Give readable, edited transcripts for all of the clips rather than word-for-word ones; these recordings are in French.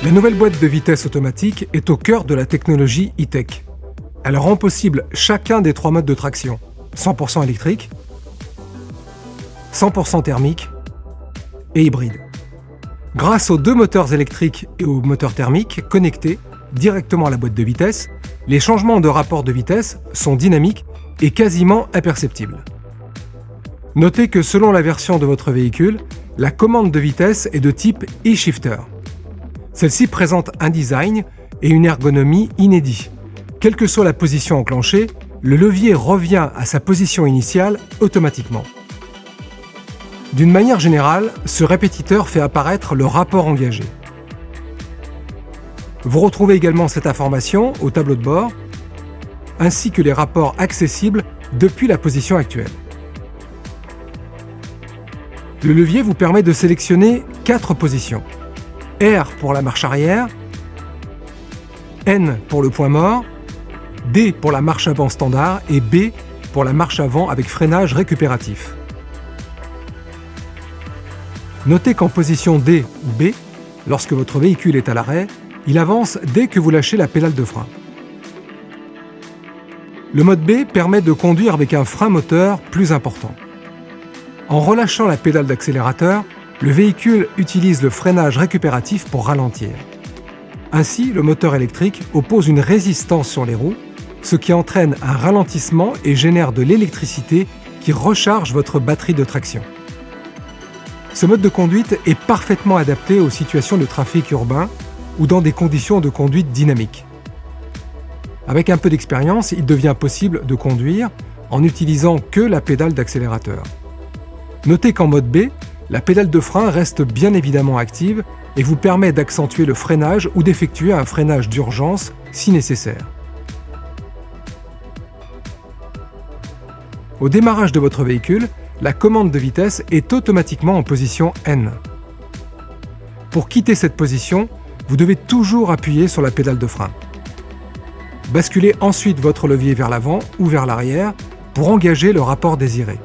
La nouvelle boîte de vitesse automatique est au cœur de la technologie e-tech. Elle rend possible chacun des 3 modes de traction, 100% électrique, 100% thermique et hybride. Grâce aux 2 moteurs électriques et aux moteurs thermiques connectés directement à la boîte de vitesse, les changements de rapport de vitesse sont dynamiques et quasiment imperceptibles. Notez que selon la version de votre véhicule, la commande de vitesse est de type e-shifter. Celle-ci présente un design et une ergonomie inédits. Quelle que soit la position enclenchée, le levier revient à sa position initiale automatiquement. D'une manière générale, ce répétiteur fait apparaître le rapport engagé. Vous retrouvez également cette information au tableau de bord, ainsi que les rapports accessibles depuis la position actuelle. Le levier vous permet de sélectionner 4 positions. R pour la marche arrière, N pour le point mort, D pour la marche avant standard et B pour la marche avant avec freinage récupératif. Notez qu'en position D ou B, lorsque votre véhicule est à l'arrêt, il avance dès que vous lâchez la pédale de frein. Le mode B permet de conduire avec un frein moteur plus important. En relâchant la pédale d'accélérateur, le véhicule utilise le freinage récupératif pour ralentir. Ainsi, le moteur électrique oppose une résistance sur les roues, ce qui entraîne un ralentissement et génère de l'électricité qui recharge votre batterie de traction. Ce mode de conduite est parfaitement adapté aux situations de trafic urbain ou dans des conditions de conduite dynamique. Avec un peu d'expérience, il devient possible de conduire en n'utilisant que la pédale d'accélérateur. Notez qu'en mode B, la pédale de frein reste bien évidemment active et vous permet d'accentuer le freinage ou d'effectuer un freinage d'urgence si nécessaire. Au démarrage de votre véhicule, la commande de vitesse est automatiquement en position N. Pour quitter cette position, vous devez toujours appuyer sur la pédale de frein. Basculez ensuite votre levier vers l'avant ou vers l'arrière pour engager le rapport désiré.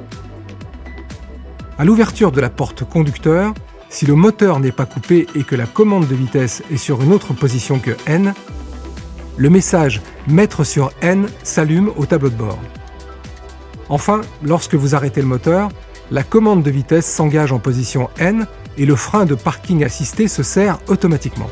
À l'ouverture de la porte conducteur, si le moteur n'est pas coupé et que la commande de vitesse est sur une autre position que N, le message « Mettre sur N » s'allume au tableau de bord. Enfin, lorsque vous arrêtez le moteur, la commande de vitesse s'engage en position N et le frein de parking assisté se serre automatiquement.